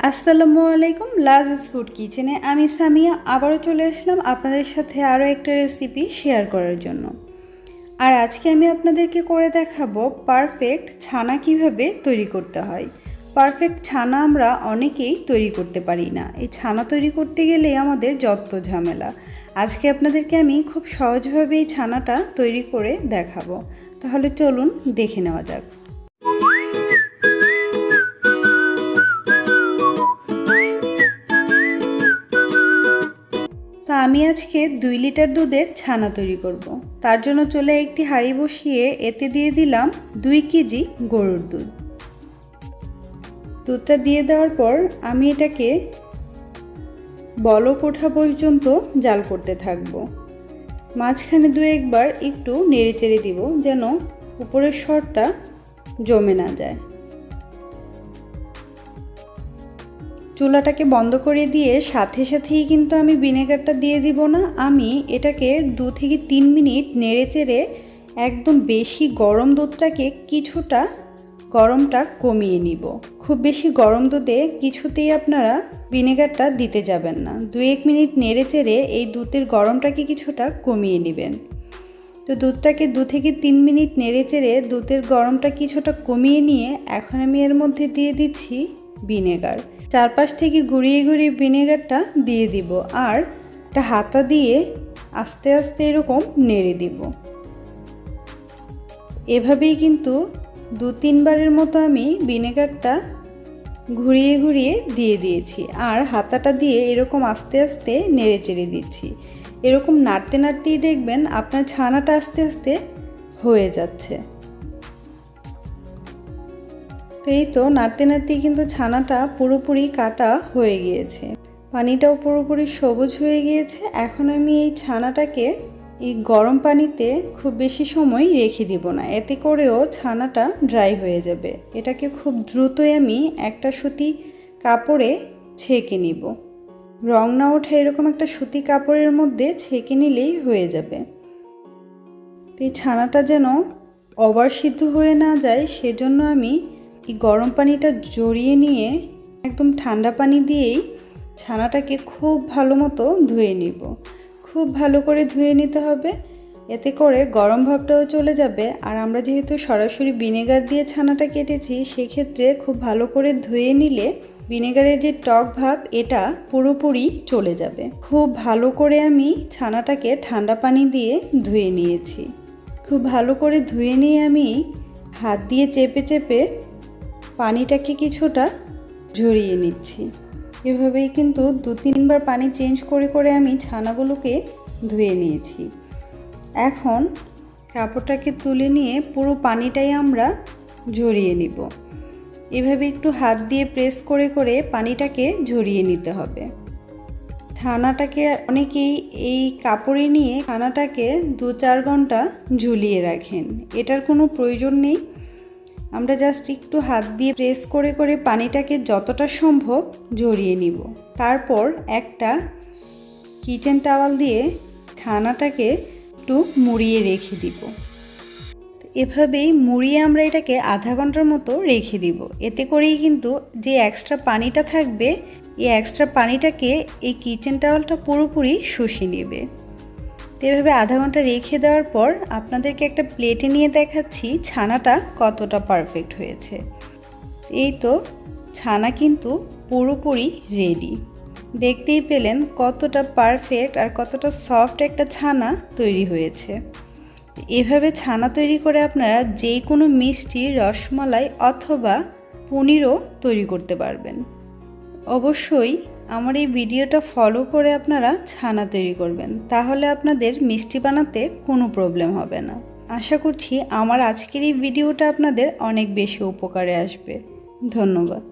আসসালামু আলাইকুম। লাজিজ ফুড কিচেনে আমি সামিয়া আবারও চলে আসলাম আপনাদের সাথে আরও একটা রেসিপি শেয়ার করার জন্য। আর আজকে আমি আপনাদেরকে করে দেখাবো পারফেক্ট ছানা কিভাবে তৈরি করতে হয়। পারফেক্ট ছানা আমরা অনেকেই তৈরি করতে পারি না। এই ছানা তৈরি করতে গেলেই আমাদের যত ঝামেলা। আজকে আপনাদেরকে আমি খুব সহজভাবে এই ছানাটা তৈরি করে দেখাবো। তাহলে চলুন দেখে নেওয়া যাক। তো আমি আজকে 2 লিটার দুধের ছানা তৈরি করব। তার জন্য চলে একটি হাঁড়ি বসিয়ে এতে দিয়ে দিলাম 2 কেজি গরুর দুধ। দুধটা দিয়ে দেওয়ার পর আমি এটাকে বলক ওঠা পর্যন্ত জাল করতে থাকব। মাঝখানে 2-1 বার একটু নেড়েচেড়ে দিব যেন উপরের সরটা জমে না যায়। চুলাটাকে বন্ধ করে দিয়ে সাথে সাথেই কিন্তু আমি ভিনেগারটা দিয়ে দিব না। আমি এটাকে 2 থেকে 3 মিনিট নেড়েচেড়ে একদম বেশি গরম দুধটাকে কিছুটা গরমটা কমিয়ে নিব। খুব বেশি গরম দুধে কিছুতেই আপনারা ভিনেগারটা দিতে যাবেন না। 2-1 মিনিট নেড়েচেড়ে এই দুধের গরমটাকে কিছুটা কমিয়ে নেবেন। তো দুধটাকে 2 থেকে 3 মিনিট নেড়েচেড়ে দুধের গরমটা কিছুটা কমিয়ে নিয়ে এখন আমি এর মধ্যে দিয়ে দিচ্ছি ভিনেগার। চারপাশ থেকে ঘুরিয়ে ঘুরিয়ে ভিনেগারটা দিয়ে দিব আর একটা হাতা দিয়ে আস্তে আস্তে এরকম নেড়ে দিব। এভাবেই কিন্তু 2-3 বারের মতো আমি ভিনেগারটা ঘুরিয়ে ঘুরিয়ে দিয়ে দিয়েছি আর হাতাটা দিয়ে এরকম আস্তে আস্তে নেড়ে চেড়ে দিচ্ছি। এরকম নাড়তে নাড়তেই দেখবেন আপনার ছানাটা আস্তে আস্তে হয়ে যাচ্ছে। তো এই তো নাড়তে নাড়তেই কিন্তু ছানাটা পুরোপুরি কাটা হয়ে গিয়েছে, পানিটাও পুরোপুরি সবুজ হয়ে গিয়েছে। এখন আমি এই ছানাটাকে এই গরম পানিতে খুব বেশি সময় রেখে দিব না, এতে করেও ছানাটা ড্রাই হয়ে যাবে। এটাকে খুব দ্রুতই আমি একটা সুতি কাপড়ে ছেঁকে নিব। রং না ওঠে এরকম একটা সুতি কাপড়ের মধ্যে ছেঁকে নিলেই হয়ে যাবে। তো এই ছানাটা যেন ওভার সিদ্ধ হয়ে না যায় সেজন্য আমি এই গরম পানিটা জড়িয়ে নিয়ে একদম ঠান্ডা পানি দিয়েই ছানাটাকে খুব ভালো মতো ধুয়ে নিব। খুব ভালো করে ধুয়ে নিতে হবে, এতে করে গরম ভাবটাও চলে যাবে। আর আমরা যেহেতু সরাসরি ভিনেগার দিয়ে ছানাটা কেটেছি সেক্ষেত্রে খুব ভালো করে ধুয়ে নিলে ভিনেগারের যে টক ভাব এটা পুরোপুরি চলে যাবে। খুব ভালো করে আমি ছানাটাকে ঠান্ডা পানি দিয়ে ধুয়ে নিয়েছি। খুব ভালো করে ধুয়ে নিয়ে আমি হাত দিয়ে চেপে চেপে পানিটাকে কিছুটা ঝরিয়ে নিচ্ছি। এভাবেই কিন্তু 2-3 বার পানি চেঞ্জ করে করে আমি ছানাগুলোকে ধুয়ে নিয়েছি। এখন কাপড়টাকে তুলে নিয়ে পুরো পানিটাই আমরা ঝরিয়ে নিব। এভাবে একটু হাত দিয়ে প্রেস করে করে পানিটাকে ঝরিয়ে নিতে হবে। ছানাটাকে অনেকেই এই কাপড়ে নিয়ে ছানাটাকে 2-4 ঘন্টা ঝুলিয়ে রাখেন, এটার কোনো প্রয়োজন নেই। আমরা জাস্ট একটু হাত দিয়ে প্রেস করে করে পানিটাকে যতটা সম্ভব ঝরিয়ে নিব। তারপর একটা কিচেন টাওয়াল দিয়ে ছানাটাকে একটু মুড়িয়ে রেখে দিব। এভাবেই মুড়িয়ে আমরা এটাকে আধা ঘন্টার মতো রেখে দিব। এতে করেই কিন্তু যে এক্সট্রা পানিটা থাকবে এই এক্সট্রা পানিটাকে এই কিচেন টাওয়ালটা পুরোপুরি শুষে নেবে। তো এভাবে আধা ঘন্টা রেখে দেওয়ার পর আপনাদেরকে একটা প্লেটে নিয়ে দেখাচ্ছি ছানাটা কতটা পারফেক্ট হয়েছে। এই তো ছানা কিন্তু পুরোপুরি রেডি। দেখতেই পেলেন কতটা পারফেক্ট আর কতটা সফট একটা ছানা তৈরি হয়েছে। এভাবে ছানা তৈরি করে আপনারা যে কোনো মিষ্টি, রসমালাই অথবা পনিরও তৈরি করতে পারবেন। অবশ্যই আমার এই ভিডিওটা ফলো করে আপনারা ছানা তৈরি করবেন, তাহলে আপনাদের মিষ্টি বানাতে কোনো প্রবলেম হবে না। আশা করছি আমার আজকের এই ভিডিওটা আপনাদের অনেক বেশি উপকারে আসবে। ধন্যবাদ।